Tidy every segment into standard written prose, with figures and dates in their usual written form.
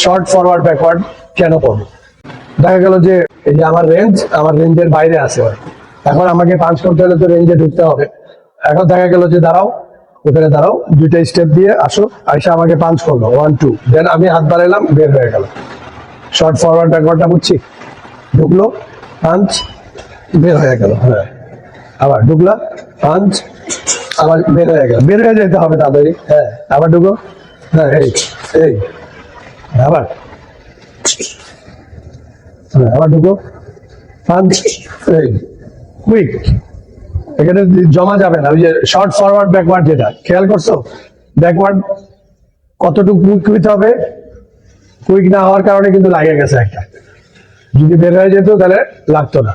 Short forward backward কেন করবো? দেখা গেল যে এই যে আমার রেঞ্জের বাইরে আছে, এখন আমাকে পাঞ্চ করতে হলে তো রেঞ্জে ঢুকতে হবে। এখন দেখা গেল যে দাঁড়াও, ওখানে দাঁড়াও, দুইটা স্টেপ দিয়ে আসো, আইসা আমাকে পাঞ্চ করলো 1 2, দেন আমি হাত বাড়াইলাম, বের হয়ে গেল। শর্ট ফরওয়ার্ড ব্যাকওয়ার্ডটা বুঝছি, ঢুকলো পাঞ্চ, বের হয়ে গেল। হ্যাঁ, আবার ঢুকলা পাঞ্চ, আবার বের হয়ে গেল। বের হয়ে যেতে হবে তাড়াতাড়ি। হ্যাঁ, আবার ঢুকো। হ্যাঁ, এই এই আবার, হ্যাঁ আবার ঢুকো পাঞ্চ, এই কুইক। এখানে জমা যাবে না। ওই যে শর্ট ফরওয়ার্ড ব্যাকওয়ার্ড, যেটা খেয়াল করছো, ব্যাকওয়ার্ড কতটুকু কুইক হইতে হবে, কুইক না হওয়ার কারণে কিন্তু লাগে গেছে একটা। যদি বের হয়ে যেত তাহলে লাগতো না।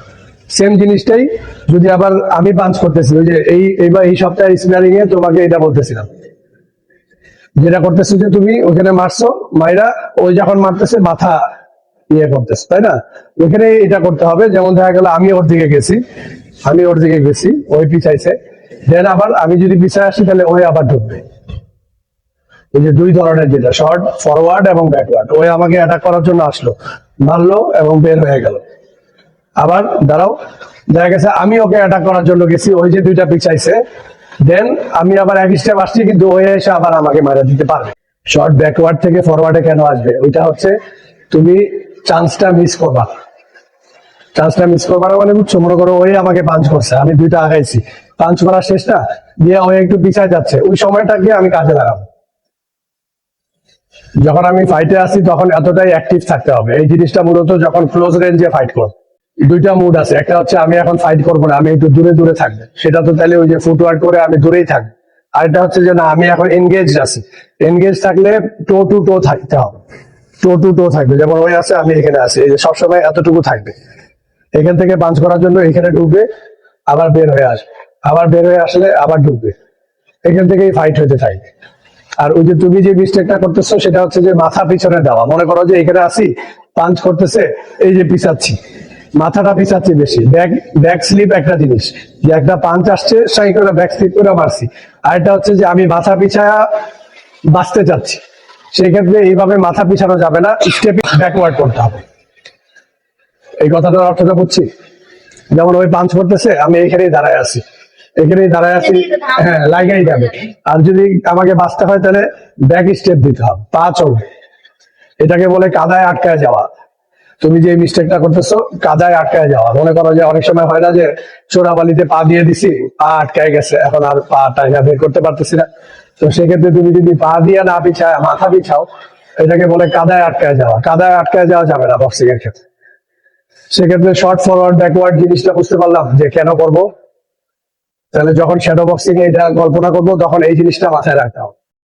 সেম জিনিসটাই যদি আবার আমি পাঞ্চ করতেছি, ওই যে এইবার এই সপ্তাহে স্পিনারিং এ তোমাকে এটা বলতেছিলাম, যেটা করতেছি যে তুমি ওখানে মারছো, মাইরা ওই যখন মারতেছে মাথা ইয়ে করতেছে, তাই না? ওখানে এটা করতে হবে। যেমন দেখা গেল আমি ওর দিকে গেছি, ওই পিছাইছে, দেন আবার আমি যদি পিছায় আসি তাহলে ওই আবার ঢুকবে। এই যে দুই ধরনের, যেটা শর্ট ফরওয়ার্ড এবং ব্যাকওয়ার্ড, ওই আমাকে অ্যাটাক করার জন্য আসলো, মারলো এবং বের হয়ে গেল। আবার দাঁড়াও, দেখা গেছে আমি ওকে অ্যাটাক করার জন্য গেছি, ওই যে দুইটা পিছাইছে, দেন আমি আবার এক স্টেপ আসছি, কিন্তু ওই এসে আবার আমাকে মারা দিতে পারবে। শর্ট ব্যাকওয়ার্ড থেকে ফরওয়ার্ডে কেন আসবে? ওইটা হচ্ছে তুমি চান্সটা মিস করবা। মানে বুঝছো, মনে করো ওই আমাকে পাঞ্চ করছে, আমি দুইটা আগাইছি, পাঞ্চ করার শেষটা দিয়ে ওই একটু পিছায় যাচ্ছে, ওই সময়টাকে আমি কাজে লাগাবো। যখন আমি ফাইটে আসি তখন এতটাই অ্যাক্টিভ থাকতে হবে। এই জিনিসটা মূলত যখন ক্লোজ রেঞ্জে ফাইট করব। দুইটা মুড আছে, একটা হচ্ছে আমি এখন ফাইট করবো না, আমি একটু দূরে থাকবো, সেটা তো তাহলে ওই যে ফুটওয়ার্ক করে আমি দূরেই থাকবো। আরেকটা হচ্ছে যে না, আমি এখন এনগেজ আছি, এনগেজ থাকলে টো টু টো থাকতে হবে, টো টু টো থাকবে। যেমন ওই আছে, আমি এখানে আছি, এই যে সবসময় এতটুকু থাকবে। এখান থেকে পাঞ্চ করার জন্য এখানে ঢুকবে, আবার বের হয়ে আসবে, আবার বের হয়ে আসলে আবার ঢুকবে, এখান থেকেই ফাইট হতে থাকবে। আর ওই যে তুমি যে মিস্টেকটা করতেছো সেটা হচ্ছে যে মাথা পিছনে দেওয়া। মনে করো যে এখানে আসি, পাঞ্চ করতেছে, এই যে পিছাচ্ছি, মাথাটা পিছাচ্ছি বেশি। ব্যাক স্লিপ একটা জিনিস, যে একটা পাঞ্চ আসছে, সেই করে ব্যাক স্লিপ করে মারছি। আর এটা হচ্ছে যে আমি মাথা পিছায়া বাঁচতে চাচ্ছি, সেই ক্ষেত্রে এইভাবে মাথা পিছানো যাবে না, স্টেপ ব্যাকওয়ার্ড করতে হবে। এই কথাটার অর্থটা বুঝছি। যেমন ওই পাঞ্চ করতেছে, আমি এখানেই দাঁড়ায় আছি, হ্যাঁ লাগাই যাবে। আর যদি আমাকে বাঁচতে হয় তাহলে ব্যাক স্টেপ দিতে হবে, পা চলবে। এটাকে বলে কাদায় আটকায় যাওয়া। তুমি যে মিস্টেকটা করতেছো, কাদায় আটকায় যাওয়া। মনে করো যে অনেক সময় হয় না যে চোরাবালিতে পা দিয়ে দিছি, পা আটকায় গেছে, এখন আর পা টাইনা বের করতে পারতেছি না। তো সেক্ষেত্রে তুমি যদি পা দিয়ে না পিছায় মাথা পিছাও, এটাকে বলে কাদায় আটকায় যাওয়া। কাদায় আটকায় যাওয়া যাবে না বক্সিং এর ক্ষেত্রে। সেক্ষেত্রে শর্ট ফরওয়ার্ড ব্যাকওয়ার্ড জিনিসটা বুঝতে পারলাম যে কেন করব। তাহলে যখন শ্যাডো বক্সিং এ এটা কল্পনা করবো, তখন এই জিনিসটা মাথায় রাখতে হবে।